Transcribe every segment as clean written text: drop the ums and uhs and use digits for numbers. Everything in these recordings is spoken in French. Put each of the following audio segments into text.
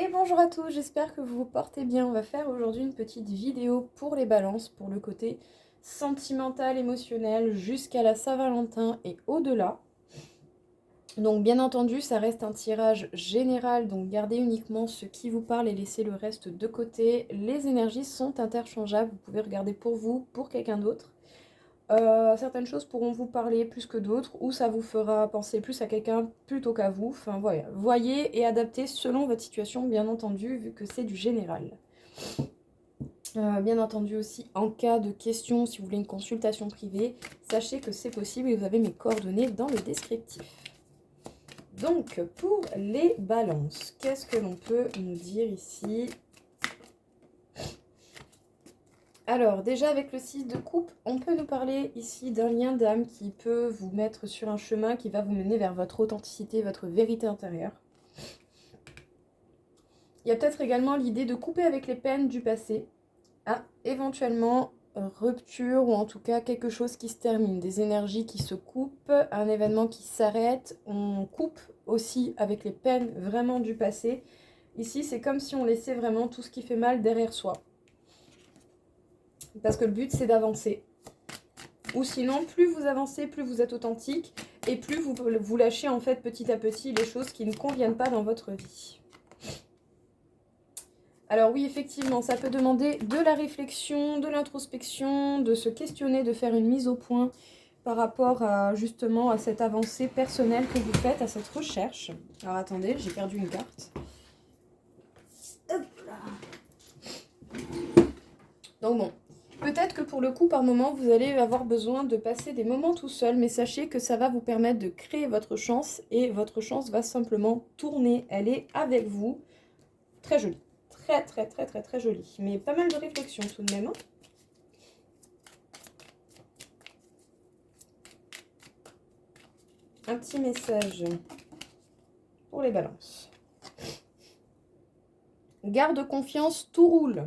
Et bonjour à tous, j'espère que vous vous portez bien. On va faire aujourd'hui une petite vidéo pour les balances, pour le côté sentimental, émotionnel, jusqu'à la Saint-Valentin et au-delà. Donc bien entendu, ça reste un tirage général, donc gardez uniquement ce qui vous parle et laissez le reste de côté. Les énergies sont interchangeables, vous pouvez regarder pour vous, pour quelqu'un d'autre. Certaines choses pourront vous parler plus que d'autres, ou ça vous fera penser plus à quelqu'un plutôt qu'à vous. Enfin voilà, voyez et adaptez selon votre situation, bien entendu, vu que c'est du général. Bien entendu aussi, en cas de question, si vous voulez une consultation privée, sachez que c'est possible et vous avez mes coordonnées dans le descriptif. Donc, pour les balances, qu'est-ce que l'on peut nous dire ici? Alors, déjà avec le 6 de coupe, on peut nous parler ici d'un lien d'âme qui peut vous mettre sur un chemin qui va vous mener vers votre authenticité, votre vérité intérieure. Il y a peut-être également l'idée de couper avec les peines du passé, à éventuellement rupture ou en tout cas quelque chose qui se termine, des énergies qui se coupent, un événement qui s'arrête, on coupe aussi avec les peines vraiment du passé. Ici, c'est comme si on laissait vraiment tout ce qui fait mal derrière soi. Parce que le but, c'est d'avancer. Ou sinon, plus vous avancez, plus vous êtes authentique et plus vous lâchez en fait petit à petit les choses qui ne conviennent pas dans votre vie. Alors oui, effectivement, ça peut demander de la réflexion, de l'introspection, de se questionner, de faire une mise au point par rapport à justement à cette avancée personnelle que vous faites, à cette recherche. Alors attendez, j'ai perdu une carte. Hop là. Donc bon, peut-être que pour le coup, par moment, vous allez avoir besoin de passer des moments tout seul, mais sachez que ça va vous permettre de créer votre chance et votre chance va simplement tourner. Elle est avec vous. Très jolie. Très, très, très, très, très jolie. Mais pas mal de réflexion tout de même. Hein. Un petit message pour les balances. Garde confiance, tout roule.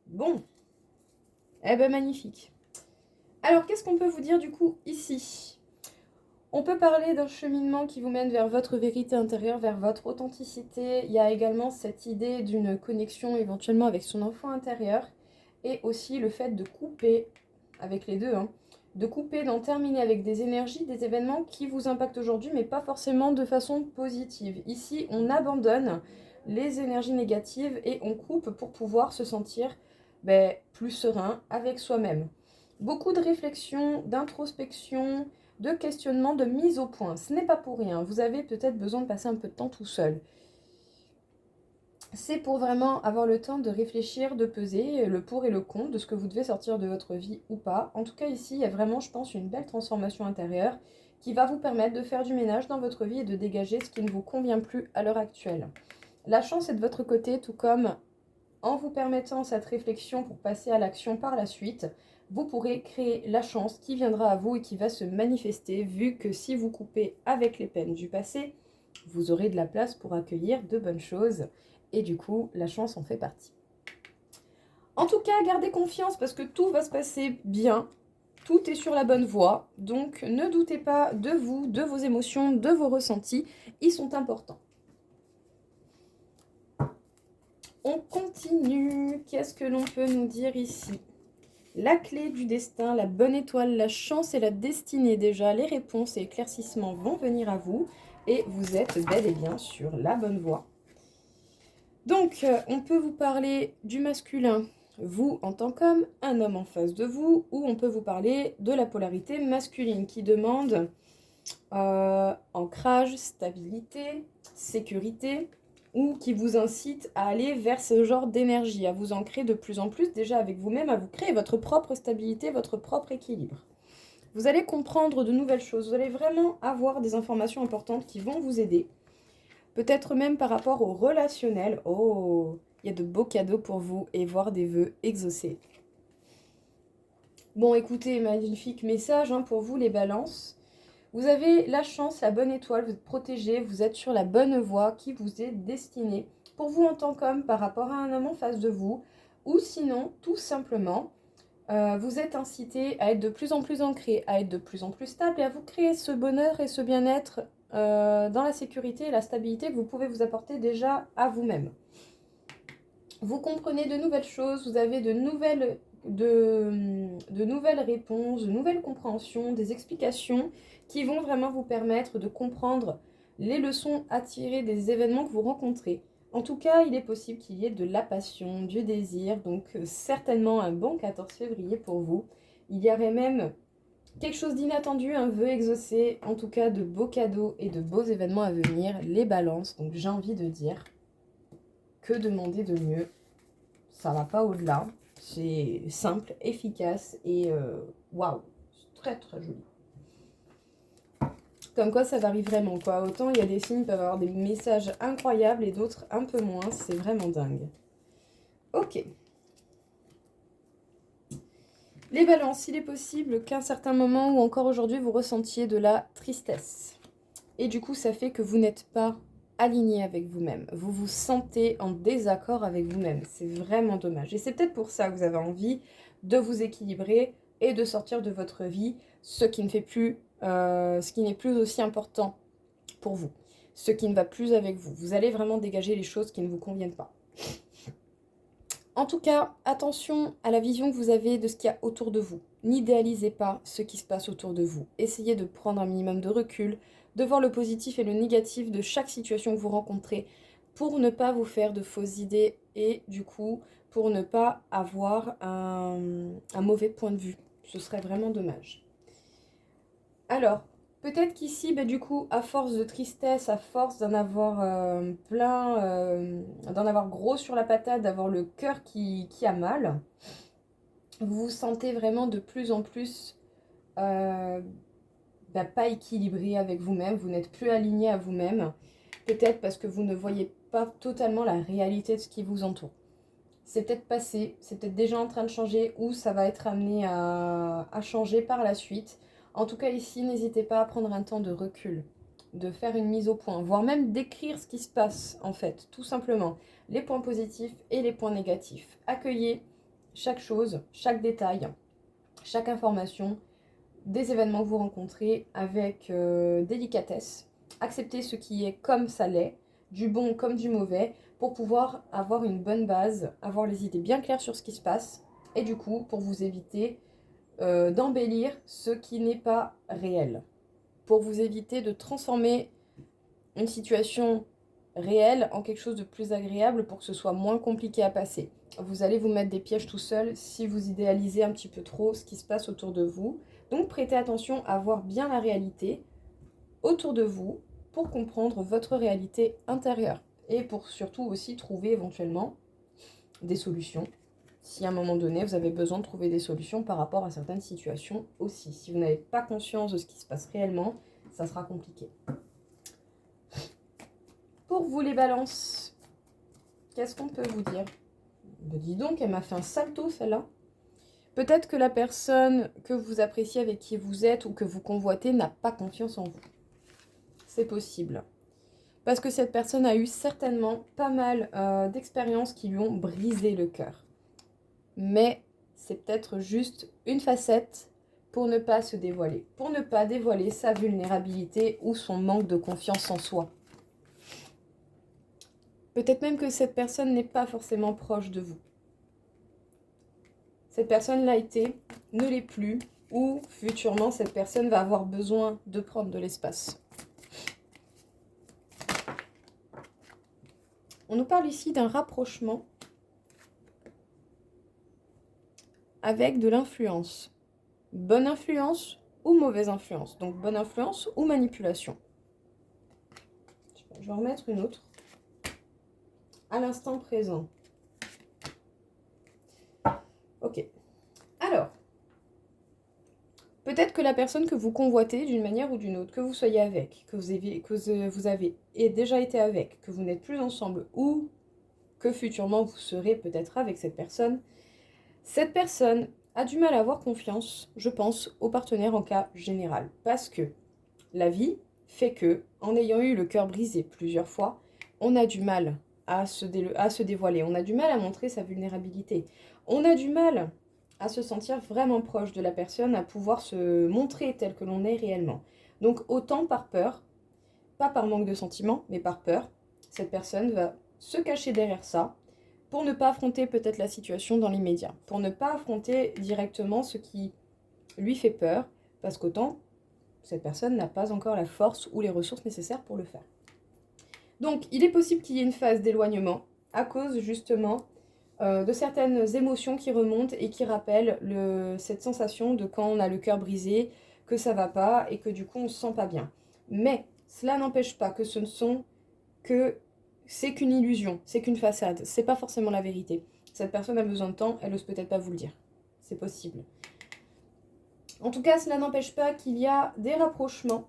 Bon. Eh ben magnifique. Alors, qu'est-ce qu'on peut vous dire du coup ici? On peut parler d'un cheminement qui vous mène vers votre vérité intérieure, vers votre authenticité. Il y a également cette idée d'une connexion éventuellement avec son enfant intérieur. Et aussi le fait de couper, avec les deux, hein, de couper, d'en terminer avec des énergies, des événements qui vous impactent aujourd'hui, mais pas forcément de façon positive. Ici, on abandonne les énergies négatives et on coupe pour pouvoir se sentir plus serein avec soi-même. Beaucoup de réflexion, d'introspection, de questionnement, de mise au point. Ce n'est pas pour rien. Vous avez peut-être besoin de passer un peu de temps tout seul. C'est pour vraiment avoir le temps de réfléchir, de peser le pour et le contre de ce que vous devez sortir de votre vie ou pas. En tout cas, ici, il y a vraiment, je pense, une belle transformation intérieure qui va vous permettre de faire du ménage dans votre vie et de dégager ce qui ne vous convient plus à l'heure actuelle. La chance est de votre côté, tout comme en vous permettant cette réflexion pour passer à l'action par la suite, vous pourrez créer la chance qui viendra à vous et qui va se manifester, vu que si vous coupez avec les peines du passé, vous aurez de la place pour accueillir de bonnes choses. Et du coup, la chance en fait partie. En tout cas, gardez confiance parce que tout va se passer bien. Tout est sur la bonne voie. Donc, ne doutez pas de vous, de vos émotions, de vos ressentis. Ils sont importants. On continue. Qu'est-ce que l'on peut nous dire ici? La clé du destin, la bonne étoile, la chance et la destinée déjà. Les réponses et éclaircissements vont venir à vous. Et vous êtes bel et bien sur la bonne voie. Donc, on peut vous parler du masculin, vous en tant qu'homme, un homme en face de vous, ou on peut vous parler de la polarité masculine qui demande ancrage, stabilité, sécurité, ou qui vous incite à aller vers ce genre d'énergie, à vous ancrer de plus en plus déjà avec vous-même, à vous créer votre propre stabilité, votre propre équilibre. Vous allez comprendre de nouvelles choses, vous allez vraiment avoir des informations importantes qui vont vous aider. Peut-être même par rapport au relationnel. Oh, il y a de beaux cadeaux pour vous et voir des vœux exaucés. Bon, écoutez, magnifique message pour vous les balances. Vous avez la chance, la bonne étoile, vous êtes protégé, vous êtes sur la bonne voie qui vous est destinée. Pour vous en tant qu'homme par rapport à un homme en face de vous. Ou sinon, tout simplement, vous êtes incité à être de plus en plus ancré, à être de plus en plus stable et à vous créer ce bonheur et ce bien-être dans la sécurité et la stabilité que vous pouvez vous apporter déjà à vous-même. Vous comprenez de nouvelles choses, vous avez de nouvelles réponses, de nouvelles compréhensions, des explications qui vont vraiment vous permettre de comprendre les leçons à tirer des événements que vous rencontrez. En tout cas, il est possible qu'il y ait de la passion, du désir, donc certainement un bon 14 février pour vous. Il y aurait même quelque chose d'inattendu, un vœu exaucé, en tout cas de beaux cadeaux et de beaux événements à venir, les balances. Donc j'ai envie de dire, que demander de mieux? Ça va pas au-delà. C'est simple, efficace et waouh, très très joli. Comme quoi ça varie vraiment quoi. Autant il y a des signes qui peuvent avoir des messages incroyables et d'autres un peu moins. C'est vraiment dingue. Ok. Les balances, il est possible qu'à un certain moment ou encore aujourd'hui vous ressentiez de la tristesse. Et du coup ça fait que vous n'êtes pas aligné avec vous-même. Vous vous sentez en désaccord avec vous-même. C'est vraiment dommage. Et c'est peut-être pour ça que vous avez envie de vous équilibrer et de sortir de votre vie ce qui n'est plus aussi important pour vous, ce qui ne va plus avec vous. Vous allez vraiment dégager les choses qui ne vous conviennent pas. En tout cas, attention à la vision que vous avez de ce qu'il y a autour de vous. N'idéalisez pas ce qui se passe autour de vous. Essayez de prendre un minimum de recul, de voir le positif et le négatif de chaque situation que vous rencontrez pour ne pas vous faire de fausses idées et du coup pour ne pas avoir un mauvais point de vue. Ce serait vraiment dommage. Alors, peut-être qu'ici, du coup, à force de tristesse, à force d'en avoir d'en avoir gros sur la patate, d'avoir le cœur qui a mal, vous vous sentez vraiment de plus en plus euh, pas équilibré avec vous-même, vous n'êtes plus aligné à vous-même, peut-être parce que vous ne voyez pas totalement la réalité de ce qui vous entoure. C'est peut-être passé, c'est peut-être déjà en train de changer ou ça va être amené à changer par la suite. En tout cas ici, n'hésitez pas à prendre un temps de recul, de faire une mise au point, voire même d'écrire ce qui se passe en fait, tout simplement. Les points positifs et les points négatifs. Accueillez chaque chose, chaque détail, chaque information, des événements que vous rencontrez avec délicatesse. Acceptez ce qui est comme ça l'est, du bon comme du mauvais, pour pouvoir avoir une bonne base, avoir les idées bien claires sur ce qui se passe, et du coup, pour vous éviter d'embellir ce qui n'est pas réel. Pour vous éviter de transformer une situation réelle en quelque chose de plus agréable pour que ce soit moins compliqué à passer. Vous allez vous mettre des pièges tout seul si vous idéalisez un petit peu trop ce qui se passe autour de vous. Donc prêtez attention à voir bien la réalité autour de vous pour comprendre votre réalité intérieure et pour surtout aussi trouver éventuellement des solutions. Si à un moment donné vous avez besoin de trouver des solutions par rapport à certaines situations aussi. Si vous n'avez pas conscience de ce qui se passe réellement, ça sera compliqué. Pour vous les balances, qu'est-ce qu'on peut vous dire? Dis donc, elle m'a fait un salto celle-là. Peut-être que la personne que vous appréciez, avec qui vous êtes ou que vous convoitez n'a pas confiance en vous. C'est possible. Parce que cette personne a eu certainement pas mal d'expériences qui lui ont brisé le cœur. Mais c'est peut-être juste une facette pour ne pas se dévoiler. Pour ne pas dévoiler sa vulnérabilité ou son manque de confiance en soi. Peut-être même que cette personne n'est pas forcément proche de vous. Cette personne l'a été, ne l'est plus, ou futurement cette personne va avoir besoin de prendre de l'espace. On nous parle ici d'un rapprochement avec de l'influence. Bonne influence ou mauvaise influence. Donc bonne influence ou manipulation. Je vais en remettre une autre. À l'instant présent. Ok. Alors, peut-être que la personne que vous convoitez d'une manière ou d'une autre, que vous soyez avec, que vous avez déjà été avec, que vous n'êtes plus ensemble ou que futurement vous serez peut-être avec cette personne a du mal à avoir confiance, je pense, au partenaire en cas général. Parce que la vie fait que, en ayant eu le cœur brisé plusieurs fois, on a du mal à se dévoiler, on a du mal à montrer sa vulnérabilité, on a du mal à se sentir vraiment proche de la personne, à pouvoir se montrer tel que l'on est réellement. Donc autant par peur, pas par manque de sentiments, mais par peur, cette personne va se cacher derrière ça, pour ne pas affronter peut-être la situation dans l'immédiat, pour ne pas affronter directement ce qui lui fait peur, parce qu'autant cette personne n'a pas encore la force ou les ressources nécessaires pour le faire. Donc il est possible qu'il y ait une phase d'éloignement à cause justement de certaines émotions qui remontent et qui rappellent cette sensation de quand on a le cœur brisé, que ça va pas et que du coup on se sent pas bien. Mais cela n'empêche pas que c'est qu'une illusion, c'est qu'une façade, c'est pas forcément la vérité. Cette personne a besoin de temps, elle ose peut-être pas vous le dire. C'est possible. En tout cas, cela n'empêche pas qu'il y a des rapprochements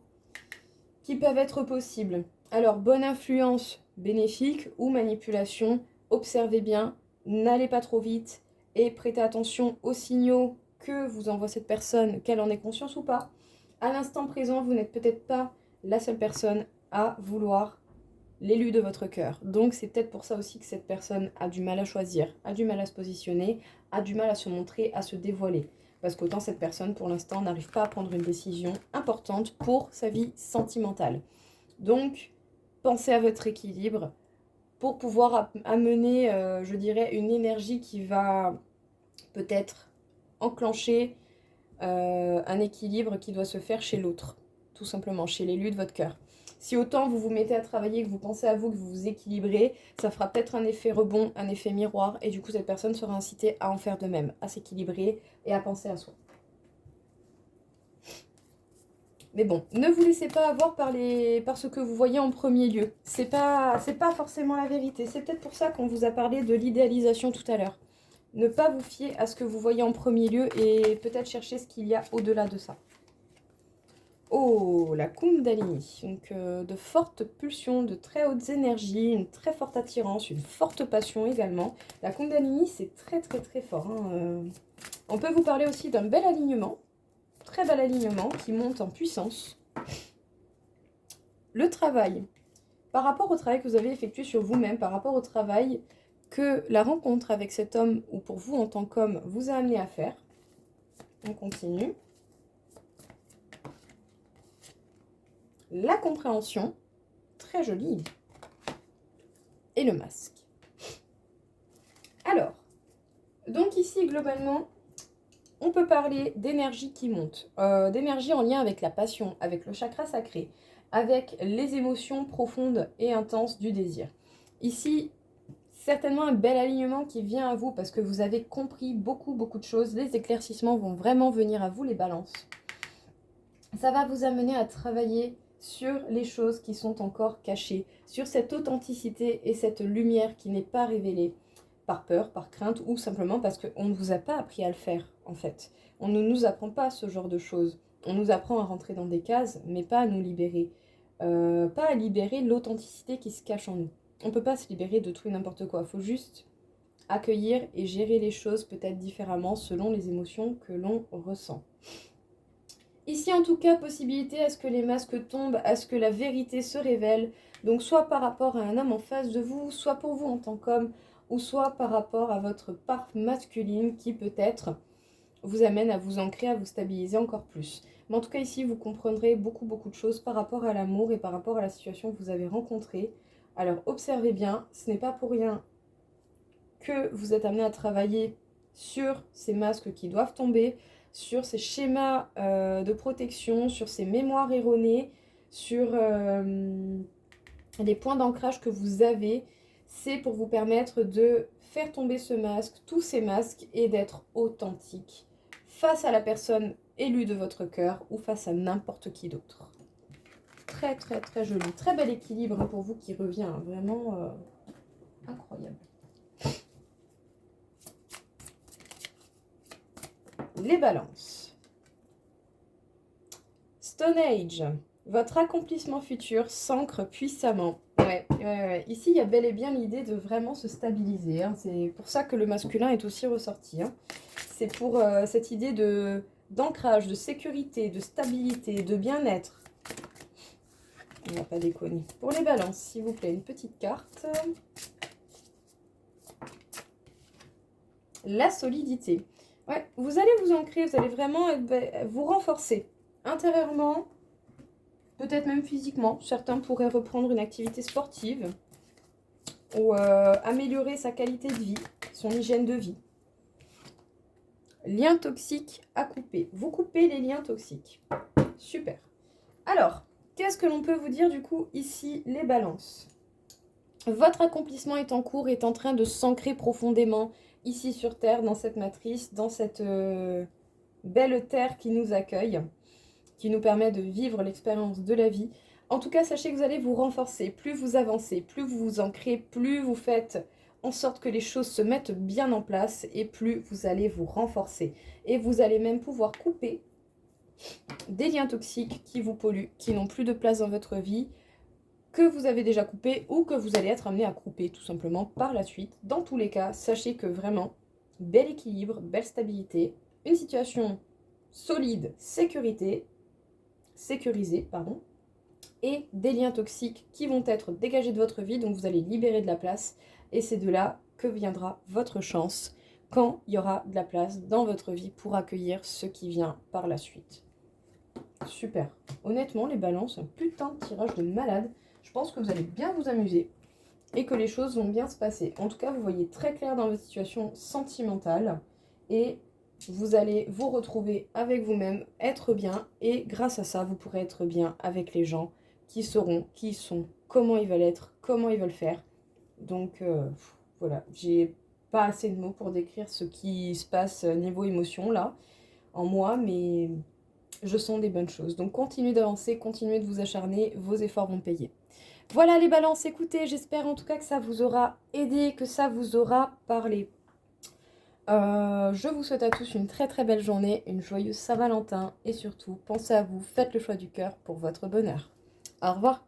qui peuvent être possibles. Alors, bonne influence bénéfique ou manipulation, observez bien, n'allez pas trop vite et prêtez attention aux signaux que vous envoie cette personne, qu'elle en ait conscience ou pas. À l'instant présent, vous n'êtes peut-être pas la seule personne à vouloir l'élu de votre cœur. Donc c'est peut-être pour ça aussi que cette personne a du mal à choisir, a du mal à se positionner, a du mal à se montrer, à se dévoiler. Parce qu'autant cette personne, pour l'instant, n'arrive pas à prendre une décision importante pour sa vie sentimentale. Donc, pensez à votre équilibre pour pouvoir amener, je dirais, une énergie qui va peut-être enclencher un équilibre qui doit se faire chez l'autre, tout simplement, chez l'élu de votre cœur. Si autant vous vous mettez à travailler, que vous pensez à vous, que vous vous équilibrez, ça fera peut-être un effet rebond, un effet miroir, et du coup cette personne sera incitée à en faire de même, à s'équilibrer et à penser à soi. Mais bon, ne vous laissez pas avoir par ce que vous voyez en premier lieu. C'est pas forcément la vérité. C'est peut-être pour ça qu'on vous a parlé de l'idéalisation tout à l'heure. Ne pas vous fier à ce que vous voyez en premier lieu et peut-être chercher ce qu'il y a au-delà de ça. Oh, la Kundalini. Donc de fortes pulsions, de très hautes énergies, une très forte attirance, une forte passion également. La Kundalini, c'est très très très fort. Hein. On peut vous parler aussi d'un bel alignement. Très bel alignement qui monte en puissance. Le travail. Par rapport au travail que vous avez effectué sur vous-même, par rapport au travail que la rencontre avec cet homme, ou pour vous en tant qu'homme, vous a amené à faire. On continue. La compréhension, très jolie. Et le masque. Alors, donc ici, globalement, on peut parler d'énergie qui monte, d'énergie en lien avec la passion, avec le chakra sacré, avec les émotions profondes et intenses du désir. Ici, certainement un bel alignement qui vient à vous parce que vous avez compris beaucoup de choses. Les éclaircissements vont vraiment venir à vous, les balances. Ça va vous amener à travailler sur les choses qui sont encore cachées, sur cette authenticité et cette lumière qui n'est pas révélée par peur, par crainte ou simplement parce qu'on ne vous a pas appris à le faire en fait. On ne nous apprend pas ce genre de choses. On nous apprend à rentrer dans des cases, mais pas à nous libérer. Pas à libérer l'authenticité qui se cache en nous. On ne peut pas se libérer de tout et n'importe quoi. Il faut juste accueillir et gérer les choses peut-être différemment selon les émotions que l'on ressent. Ici, en tout cas, possibilité à ce que les masques tombent, à ce que la vérité se révèle. Donc, soit par rapport à un homme en face de vous, soit pour vous en tant qu'homme, ou soit par rapport à votre part masculine qui peut-être vous amène à vous ancrer, à vous stabiliser encore plus. Mais en tout cas, ici, vous comprendrez beaucoup de choses par rapport à l'amour et par rapport à la situation que vous avez rencontrée. Alors, observez bien, ce n'est pas pour rien que vous êtes amené à travailler sur ces masques qui doivent tomber, sur ces schémas de protection, sur ces mémoires erronées, sur les points d'ancrage que vous avez. C'est pour vous permettre de faire tomber ce masque, tous ces masques, et d'être authentique face à la personne élue de votre cœur ou face à n'importe qui d'autre. Très joli, très bel équilibre pour vous qui revient, hein, vraiment incroyable. Les balances. Stone Age. Votre accomplissement futur s'ancre puissamment. Ouais. Ici, il y a bel et bien l'idée de vraiment se stabiliser. Hein. C'est pour ça que le masculin est aussi ressorti. Hein. C'est pour cette idée d'ancrage, de sécurité, de stabilité, de bien-être. On va pas déconner. Pour les balances, s'il vous plaît, une petite carte. La solidité. Ouais, vous allez vous ancrer, vous allez vraiment vous renforcer intérieurement, peut-être même physiquement. Certains pourraient reprendre une activité sportive ou améliorer sa qualité de vie, son hygiène de vie. Liens toxiques à couper. Vous coupez les liens toxiques. Super. Alors, qu'est-ce que l'on peut vous dire du coup ici, les balances? Votre accomplissement est en cours, est en train de s'ancrer profondément ici sur Terre, dans cette matrice, dans cette belle Terre qui nous accueille, qui nous permet de vivre l'expérience de la vie. En tout cas, sachez que vous allez vous renforcer. Plus vous avancez, plus vous vous ancrez, plus vous faites en sorte que les choses se mettent bien en place et plus vous allez vous renforcer. Et vous allez même pouvoir couper des liens toxiques qui vous polluent, qui n'ont plus de place dans votre vie, que vous avez déjà coupé ou que vous allez être amené à couper tout simplement par la suite. Dans tous les cas, sachez que vraiment, bel équilibre, belle stabilité, une situation solide, sécurisée, pardon, et des liens toxiques qui vont être dégagés de votre vie, donc vous allez libérer de la place, et c'est de là que viendra votre chance, quand il y aura de la place dans votre vie pour accueillir ce qui vient par la suite. Super. Honnêtement, les balances, un putain de tirage de malade. Je pense que vous allez bien vous amuser et que les choses vont bien se passer. En tout cas, vous voyez très clair dans votre situation sentimentale et vous allez vous retrouver avec vous-même, être bien, et grâce à ça, vous pourrez être bien avec les gens qui seront, qui ils sont, comment ils veulent être, comment ils veulent faire. Donc voilà, j'ai pas assez de mots pour décrire ce qui se passe niveau émotion là, en moi, mais je sens des bonnes choses. Donc continuez d'avancer, continuez de vous acharner, vos efforts vont payer. Voilà les balances, écoutez, j'espère en tout cas que ça vous aura aidé, que ça vous aura parlé. Je vous souhaite à tous une très très belle journée, une joyeuse Saint-Valentin et surtout, pensez à vous, faites le choix du cœur pour votre bonheur. Au revoir.